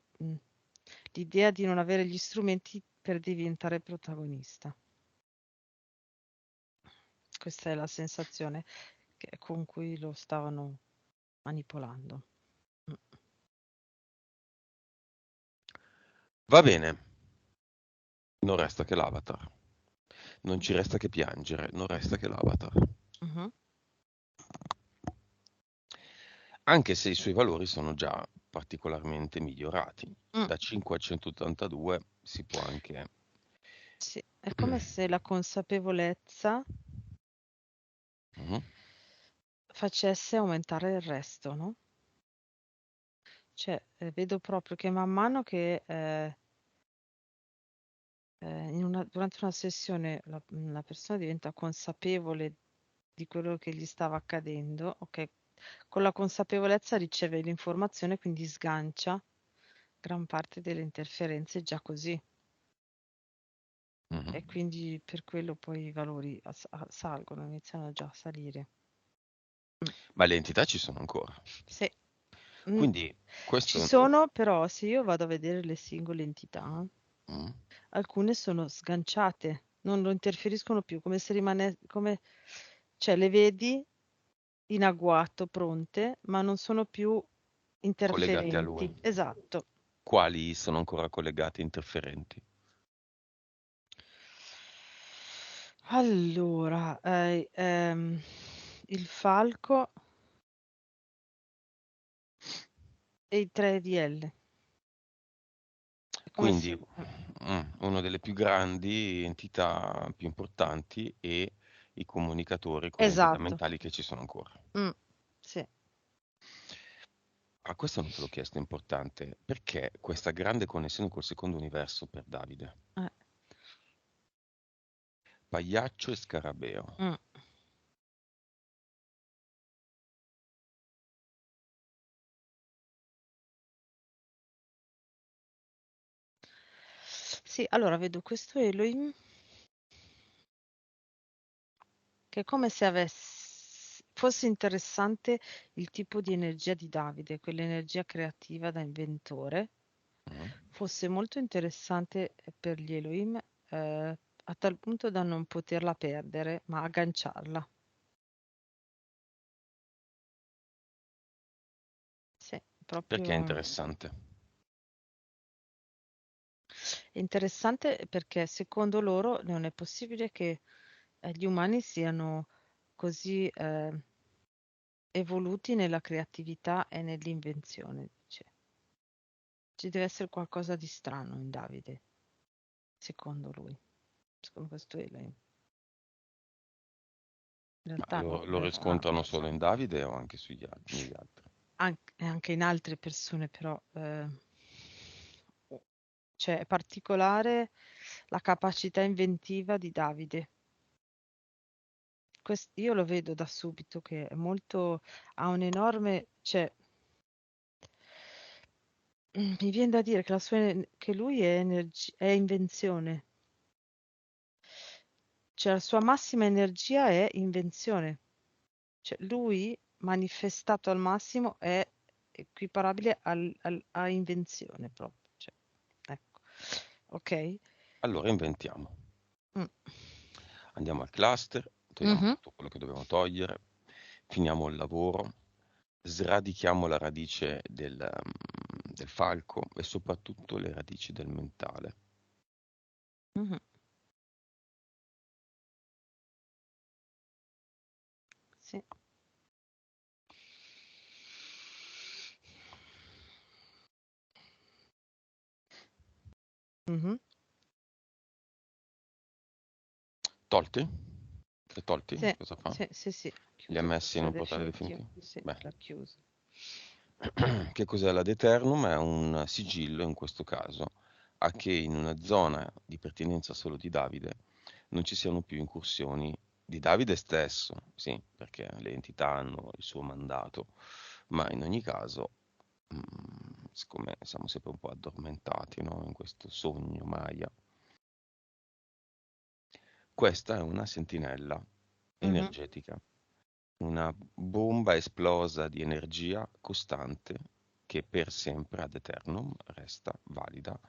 l'idea di non avere gli strumenti per diventare protagonista. Questa è la sensazione con cui lo stavano manipolando. Mm. Va bene, non resta che l'avatar. Non ci resta che piangere, non resta che l'avatar. Mhm. Anche se i suoi valori sono già particolarmente migliorati. Mm. Da 5 a 182 si può anche... Sì, è come se la consapevolezza Mhm. facesse aumentare il resto, no? Cioè, vedo proprio che man mano che durante una sessione la persona diventa consapevole di quello che gli stava accadendo, ok? Con la consapevolezza riceve l'informazione, quindi sgancia gran parte delle interferenze già così. Mhm. E quindi per quello poi i valori salgono, iniziano già a salire. Mm. Ma le entità ci sono ancora. Sì. Mm. Quindi Ci questo... sono però, se io vado a vedere le singole entità, Mm. alcune sono sganciate, non lo interferiscono più, come se cioè le vedi in agguato, pronte, ma non sono più Collegate a lui. interferenti. Esatto. Quali sono ancora collegate interferenti? Allora, il falco e i 3DL. È come Quindi se... una delle più grandi entità più importanti e i comunicatori con le entità Esatto. mentali che ci sono ancora. Mm, sì. Ah, questo non te l'ho chiesto, è importante. Perché questa grande connessione col secondo universo per Davide? Eh, Pagliaccio e Scarabeo. mm. Sì, allora vedo questo Elohim che è come se fosse interessante il tipo di energia di Davide, quell'energia creativa da inventore, Mm. fosse molto interessante per gli Elohim, a tal punto da non poterla perdere, ma agganciarla. Sì, Perché è proprio interessante? è interessante perché secondo loro non è possibile che gli umani siano così evoluti nella creatività e nell'invenzione, dice. Ci deve essere qualcosa di strano in Davide, secondo lui, secondo questo Elohim. In Ma realtà no, lo riscontrano solo in Davide o anche negli altri? anche in altre persone, però cioè, è particolare la capacità inventiva di Davide. Io lo vedo da subito che è molto, ha un enorme, cioè, mi viene da dire che, che lui è invenzione, cioè la sua massima energia è invenzione. Cioè, lui manifestato al massimo è equiparabile a invenzione proprio. Cioè, ecco. Ok? Allora inventiamo. Mm. Andiamo al cluster, togliamo Mhm. tutto quello che dobbiamo togliere, finiamo il lavoro, sradichiamo la radice del falco e soprattutto le radici del mentale. Mhm. Sì. Mhm. Tolti? Li hai tolti? Sì, Cosa fa? sì, sì, sì, Li ha chiuso, messi in cioè un portale definitivo, definitivo? sì, Beh. l'ha chiuso. Che cos'è la Deternum? È un sigillo, in questo caso, a che in una zona di pertinenza solo di Davide non ci siano più incursioni di Davide stesso, sì, perché le entità hanno il suo mandato, ma in ogni caso, siccome siamo sempre un po' addormentati, no, in questo sogno Maya, questa è una sentinella Mhm. energetica, una bomba esplosa di energia costante che per sempre ad eternum resta valida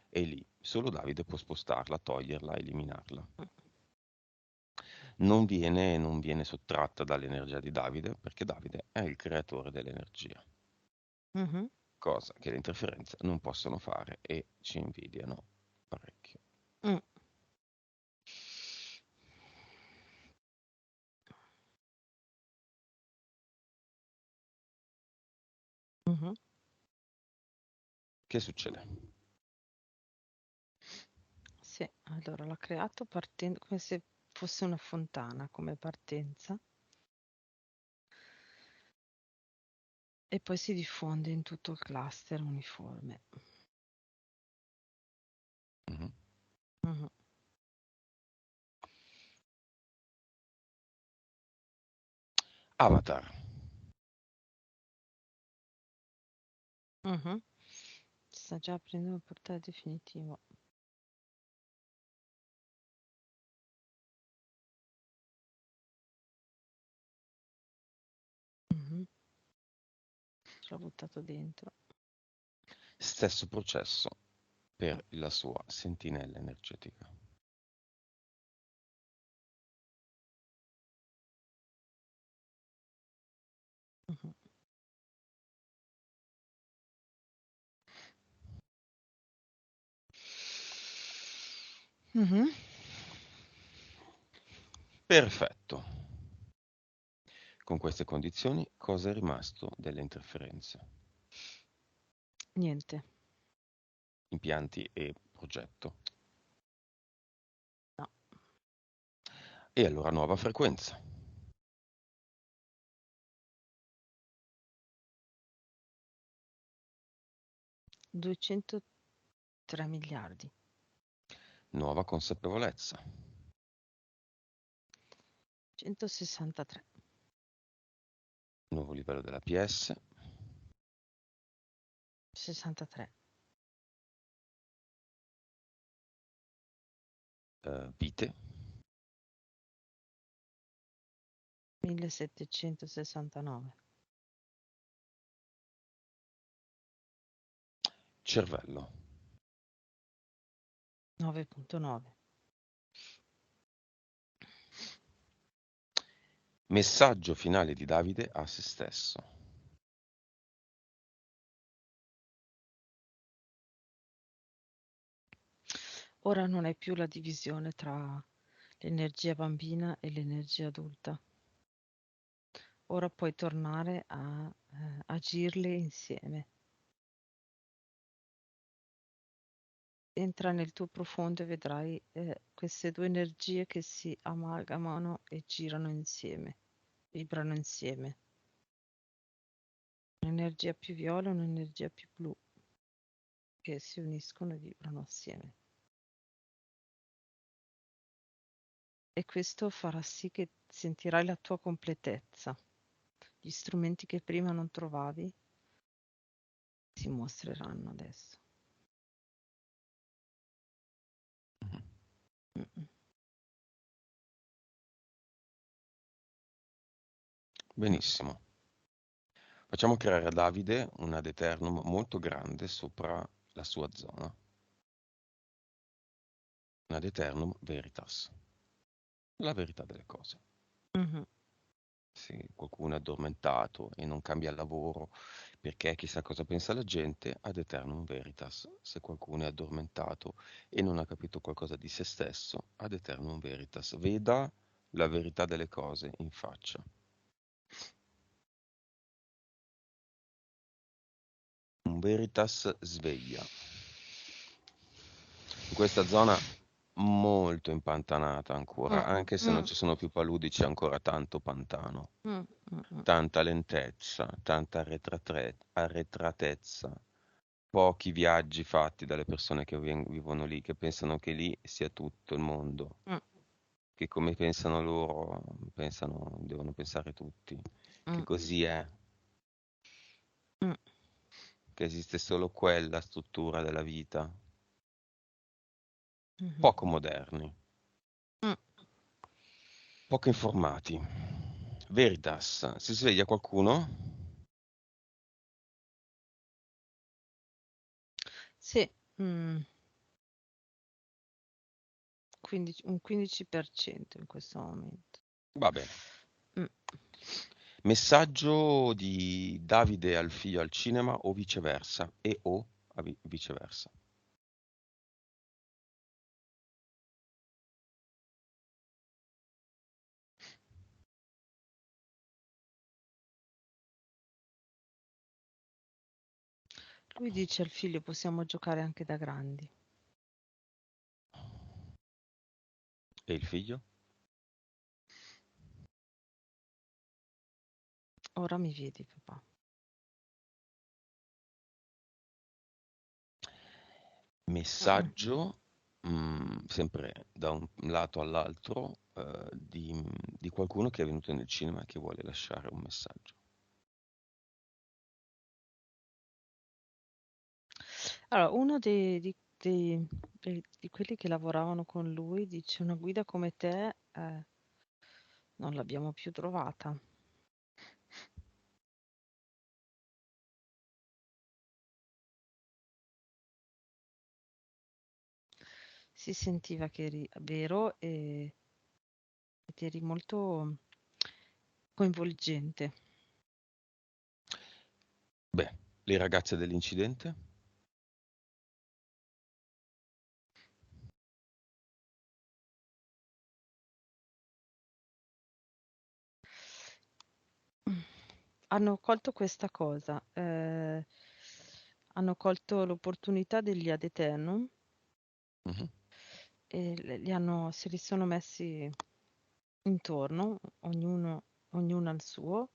e lì solo Davide può spostarla, toglierla, eliminarla. Non viene sottratta dall'energia di Davide perché Davide è il creatore dell'energia, Mhm. cosa che le interferenze non possono fare e ci invidiano parecchio. Mm. Mhm. Che succede? Sì, allora l'ha creato partendo come se fosse una fontana come partenza e poi si diffonde in tutto il cluster uniforme. Mhm. Mhm. Avatar. Mhm. Sta già prendendo il portale definitivo. Mhm. Ce l'ho buttato dentro. Stesso processo per la sua sentinella energetica. Mhm. Mhm. Perfetto. Con queste condizioni cosa è rimasto delle interferenze? Niente. Impianti e progetto. No. E allora nuova frequenza. 203 miliardi. Nuova consapevolezza. 163. Nuovo livello della PS. 63. Vite. 1769. Cervello. 9.9. Messaggio finale di Davide a se stesso. Ora non è più la divisione tra l'energia bambina e l'energia adulta. Ora puoi tornare a agirle insieme. Entra nel tuo profondo e vedrai queste due energie che si amalgamano e girano insieme, vibrano insieme. Un'energia più viola e un'energia più blu che si uniscono e vibrano assieme. E questo farà sì che sentirai la tua completezza. Gli strumenti che prima non trovavi si mostreranno adesso. Mm-mm. Benissimo. Facciamo creare a Davide un ad eternum molto grande sopra la sua zona. Un ad eternum veritas. La verità delle cose. Mhm. Se qualcuno è addormentato e non cambia lavoro perché chissà cosa pensa la gente, ad eternum veritas. Se qualcuno è addormentato e non ha capito qualcosa di se stesso, ad eternum veritas. Veda la verità delle cose in faccia. Un veritas sveglia. In questa zona molto impantanata ancora, Mm, anche se non mm, ci sono più paludi, c'è ancora tanto pantano, mm, mm, mm. tanta lentezza, tanta arretratezza, pochi viaggi fatti dalle persone che vivono lì, che pensano che lì sia tutto il mondo, Mm, che come pensano loro, devono pensare tutti, che mm, così è, mm, che esiste solo quella struttura della vita, mhm. poco moderni. Mm. Poco informati. Veritas, si sveglia qualcuno? Sì, mm, un 15% in questo momento. Va bene. Mm. Messaggio di Davide al figlio al cinema o viceversa, e o viceversa. Lui dice al figlio possiamo giocare anche da grandi. E il figlio? Ora mi vedi, papà. Mm, Messaggio, sempre da un lato all'altro, di qualcuno che è venuto nel cinema e che vuole lasciare un messaggio. Allora, uno di quelli che lavoravano con lui dice una guida come te non l'abbiamo più trovata. Si sentiva che eri vero ed eri molto coinvolgente. Beh, le ragazze dell'incidente? Hanno colto questa cosa, hanno colto l'opportunità degli ad eternum Mhm. e se li sono messi intorno, ognuna al suo,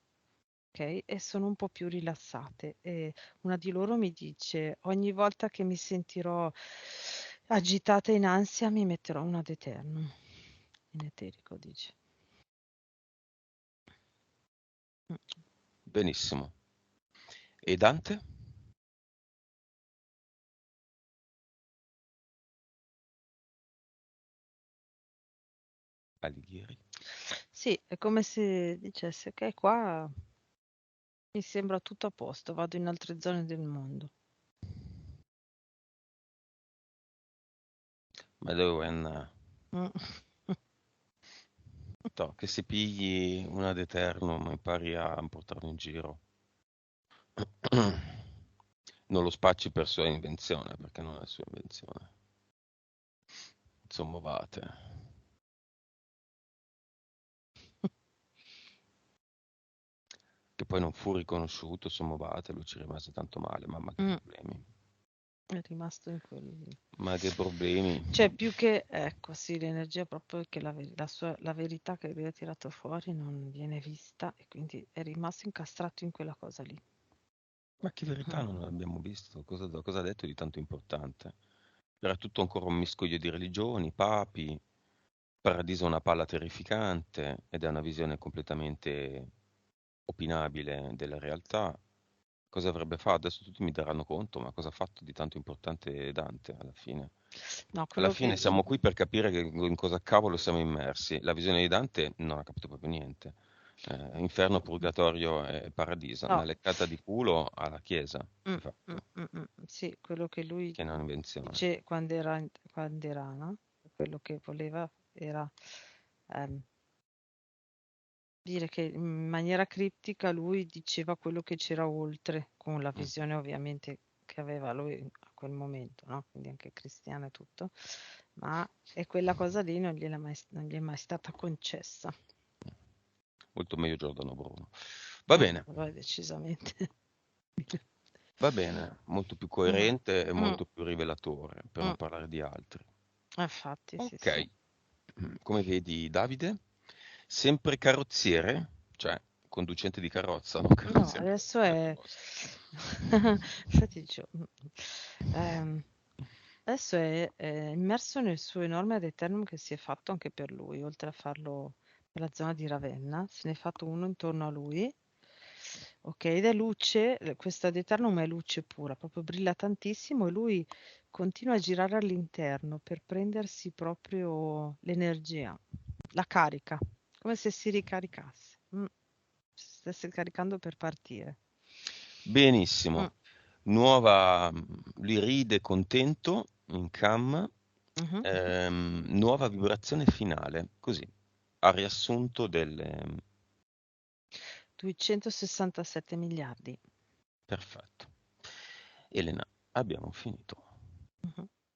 ok? E sono un po' più rilassate. E una di loro mi dice: ogni volta che mi sentirò agitata e in ansia, mi metterò un ad eternum. In eterico, dice. Mm. Benissimo. E Dante? Alighieri? Sì, è come se dicesse che qua mi sembra tutto a posto, vado in altre zone del mondo. Ma Owen, Mm. che si pigli una ad eternum e impari a portarlo in giro. Non lo spacci per sua invenzione, perché non è sua invenzione. Insommovate. Che poi non fu riconosciuto, Sommovate, lui ci rimase tanto male, mamma che Mm. problemi. È rimasto in quel... Ma che problemi. Cioè, più che, ecco, sì, l'energia proprio che la verità che lui ha tirato fuori non viene vista e quindi è rimasto incastrato in quella cosa lì. Ma che verità Mm. non abbiamo visto? Cosa ha detto di tanto importante? Era tutto ancora un miscuglio di religioni, papi, paradiso una palla terrificante ed è una visione completamente opinabile della realtà. Cosa avrebbe fatto? Adesso tutti mi daranno conto, ma cosa ha fatto di tanto importante Dante alla fine? No, Alla quello fine che... siamo qui per capire in cosa cavolo siamo immersi. La visione di Dante non ha capito proprio niente. Inferno, purgatorio e paradiso. Una No. leccata di culo alla chiesa, di fatto, Sì, quello che lui che è un'invenzione. dice quando era, no? Quello che voleva era ehm, dire che in maniera criptica lui diceva quello che c'era oltre, con la Mm. visione ovviamente che aveva lui a quel momento, no? Quindi anche cristiana e tutto, ma e quella cosa lì non gli è mai stata concessa. Molto meglio Giordano Bruno. Va bene, Lo è decisamente. va bene, molto più Mm, coerente e mm, molto più rivelatore, per non mm. parlare di altri. Infatti, sì, sì. Ok, come vedi Davide, sempre carrozziere, cioè conducente di carrozza, non No, carrozziere, adesso è è... opposto. Infatti dicevo, ehm, adesso è immerso nel suo enorme ad eternum che si è fatto anche per lui, oltre a farlo per la zona di Ravenna, se ne è fatto uno intorno a lui. Ok, ed è luce, questa ad eternum è luce pura, proprio brilla tantissimo e lui continua a girare all'interno per prendersi proprio l'energia, la carica, come se si ricaricasse. Si stesse caricando per partire. Mm, Benissimo, nuova, lui ride contento in cam, mhm. nuova vibrazione finale, così, a riassunto delle... 267 miliardi. Perfetto. Elena, abbiamo finito. Mhm.